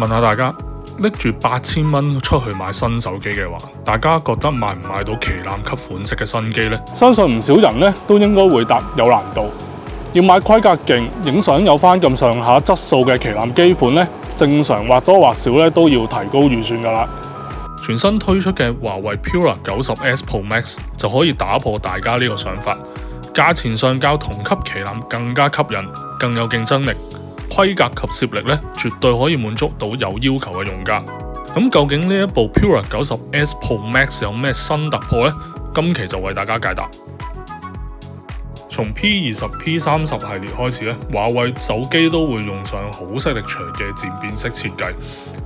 問下大家，拎住8000蚊出去買新手機嘅話，大家覺得買唔買到旗艦級款式嘅新機呢？相信唔少人咧都應該會答有難度。要買規格勁、影相有翻咁上下質素嘅旗艦機款咧，正常或多或少咧都要提高預算㗎啦。全新推出嘅華為 Pura 90S Pro Max 就可以打破大家呢個想法，價錢上較同級旗艦更加吸引，更有競爭力，規格及攝力咧絕對可以滿足到有要求嘅用家。咁究竟呢一部 Pura 90S Pro Max 有咩新突破呢？今期就為大家解答。從 P20、P30 系列開始咧，華為手機都會用上好勢力場嘅漸變式設計。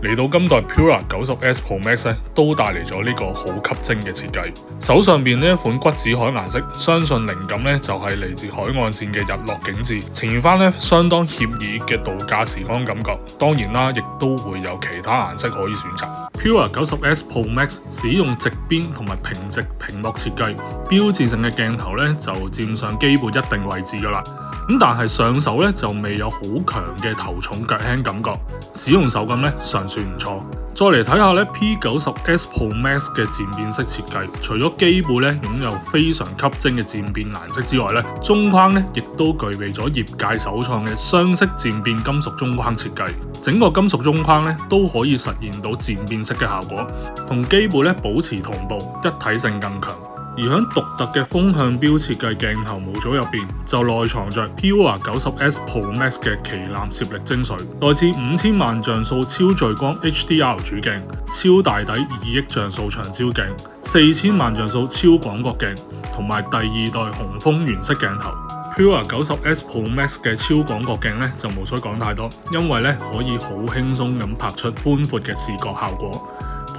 嚟到今代 Pura 90S Pro Max 咧，都帶嚟咗呢個好吸睛嘅設計。手上邊呢一款骨子海顏色，相信靈感咧就係嚟自海岸線嘅日落景致，呈現翻咧相當愜意嘅度假時光感覺。當然啦，亦都會有其他顏色可以選擇。Pura 90S Pro Max 使用直邊同埋平直屏幕設計，標誌性嘅鏡頭咧就佔上機背一定位置噶啦。咁但係上手咧就未有好強嘅頭重腳輕感覺，使用手感咧尚算唔錯。再嚟睇下咧 P90S Pro Max 嘅漸變式設計，除咗機背咧擁有非常吸睛嘅漸變顏色之外咧，中框咧亦都具備咗業界首創嘅雙色漸變金屬中框設計，整個金屬中框咧都可以實現到漸變式嘅效果，同機背咧保持同步，一體性更強。而喺獨特嘅風向標設計鏡頭模組入邊，就內藏着 Pura 90S Pro Max 嘅旗艦攝力精髓，來自5000萬像素超聚光 HDR 主鏡、超大底2億像素長焦鏡、4000萬像素超廣角鏡，同埋第2代紅峰原色鏡頭。Pura 90S Pro Max 嘅超廣角鏡咧就無需講太多，因為咧可以好輕鬆咁拍出寬闊嘅視覺效果。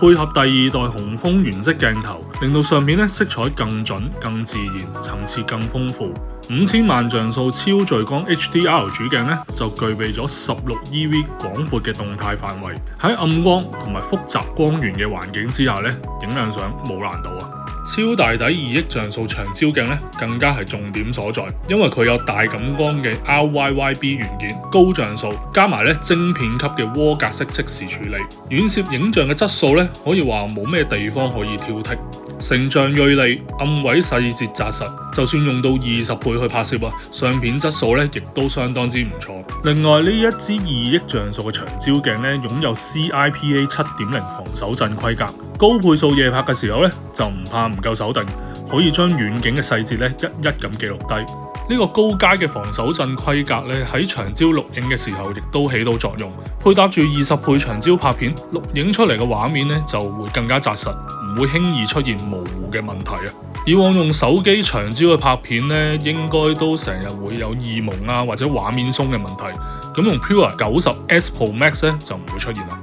配合第2代紅峰原色鏡頭，令到相片咧色彩更準、更自然，層次更豐富。5000萬像素超聚光 HDR 主鏡咧就具備咗16 EV 廣闊嘅動態範圍，喺暗光同埋複雜光源嘅環境之下咧，影靚相冇難度啊！超大底2億像素長焦鏡咧，更加係重點所在，因為佢有大感光嘅 RYYB 元件、高像素，加埋咧晶片級嘅渦格式即時處理，遠攝影像嘅質素咧，可以話冇咩地方可以挑剔。成像銳利，暗位細節紮實，就算用到20倍去拍攝啊，相片質素咧亦都相當之唔錯。另外呢一支2億像素嘅長焦鏡咧，擁有 CIPA 7.0防手震規格，高倍數夜拍嘅時候咧就唔怕唔夠手定，可以將遠景嘅細節咧一一咁記錄低。呢個高階嘅防手震規格咧，喺長焦錄影嘅時候亦都起到作用。配搭住20倍長焦拍片，錄影出嚟嘅畫面咧就會更加紮實，唔會輕易出現模糊嘅問題啊！以往用手機長焦去拍片咧，應該都成日會有異蒙啊或者畫面鬆嘅問題。咁用 Pura 90S Pro Max 咧就唔會出現啦。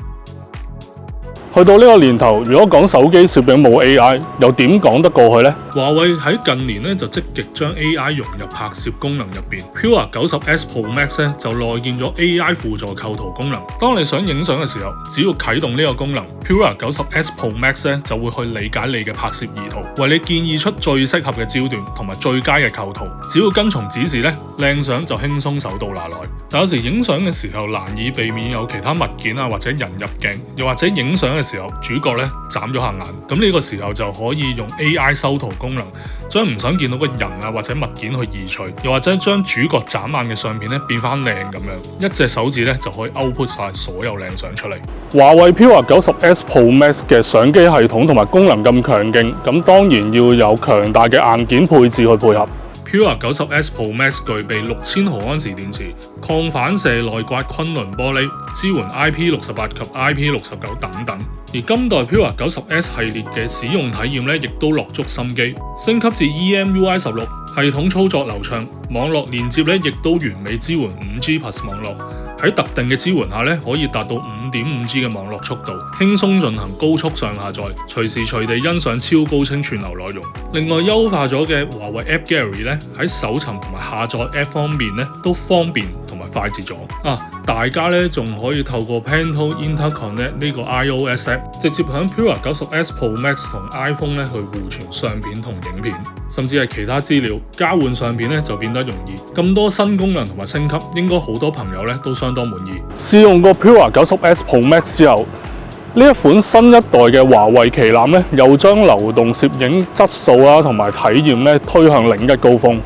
去到呢個年頭，如果講手機攝影冇 AI，又點講得過去呢？華為喺近年咧就積極將 AI 融入拍攝功能入邊 ，Pura 90S Pro Max 咧就內建咗 AI 輔助構圖功能。當你想影相嘅時候，只要啟動呢個功能 ，Pura 90S Pro Max 咧就會去理解你嘅拍攝意圖，為你建議出最適合嘅焦段同埋最佳嘅構圖。只要跟從指示咧，靚相就輕鬆手到拿來。但有時影相嘅時候難以避免有其他物件啊或者人入鏡，又或者影相嘅時候主角咧眨咗下眼，咁呢個時候就可以用 AI 修圖功能，將唔想見到個人啊或者物件去移除，又或者將主角眨眼嘅相片咧變翻靚咁樣，一隻手指咧就可以 output 晒所有靚相出嚟。華為 Pura 90S Pro Max 嘅相機系統同埋功能咁強勁，咁當然要有強大嘅硬件配置去配合。Pura 90S Pro Max 具備6000毫安時電池、抗反射內刮昆侖玻璃、支援 IP68 及 IP69 等等。而今代 Pura 90S 系列嘅使用體驗咧，亦都落足心機，升級至 EMUI 16，系統操作流暢，網絡連接咧亦都完美支援 5G Plus 網絡。喺特定嘅支援下咧，可以達到5.5G 嘅網絡速度，輕鬆進行高速上下載，隨時隨地欣賞超高清串流內容。另外優化咗嘅華為 App Gallery 咧，喺搜尋同埋下載 App 方面咧都方便同埋快捷咗啊！大家咧仲可以透過 Pantone Interconnect 呢個 iOS app， 直接響 Pura 90S Pro Max 同 iPhone 咧去互傳相片同影片，甚至係其他資料交換相片咧就變得容易。咁多新功能同埋升級，應該好多朋友咧都相當滿意。試用過 Pura 90S Pro Max 之後，呢一款新一代嘅華為旗艦咧，又將流動攝影質素啊同埋體驗咧推向另一高峰。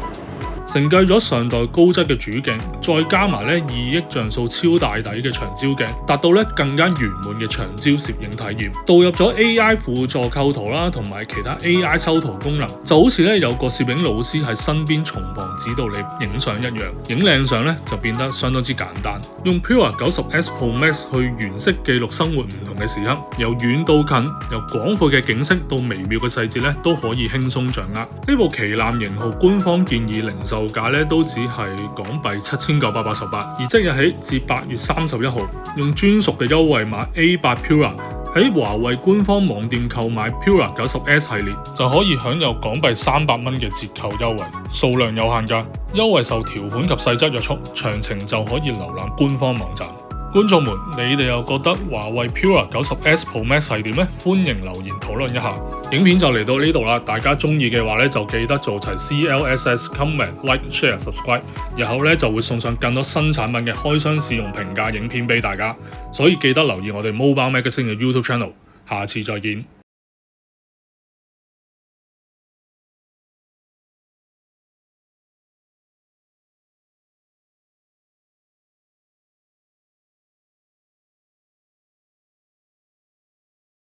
承繼咗上代高質嘅主鏡，再加埋咧2億像素超大底嘅長焦鏡，達到咧更加圓滿嘅長焦攝影體驗。導入咗 AI 輔助構圖啦，同埋其他 AI 修圖功能，就好似咧有個攝影老師喺身邊從旁指導你影相一樣。影靚相咧就變得相當之簡單。用 Pura 90S Pro Max 去原色記錄生活唔同嘅時刻，由遠到近，由廣闊嘅景色到微妙嘅細節咧，都可以輕鬆掌握。呢部旗艦型號官方建議零售價咧都只係港幣7988，而即日起至8月31號，用專屬嘅優惠碼 A8 Pura 喺華為官方網店購買 Pura 90S 系列，就可以享有港幣300蚊嘅折扣優惠，數量有限㗎，優惠受條款及細則約束，詳情就可以瀏覽官方網站。觀眾們，你哋又覺得華為 Pura 90S Pro Max 係點呢？歡迎留言討論一下。影片就嚟到呢度啦，大家中意嘅話咧就記得做齊 CLSS comment like share subscribe， 日後咧就會送上更多新產品嘅開箱試用評價影片俾大家，所以記得留意我哋 Mobile Magazine 嘅 YouTube channel。下次再見。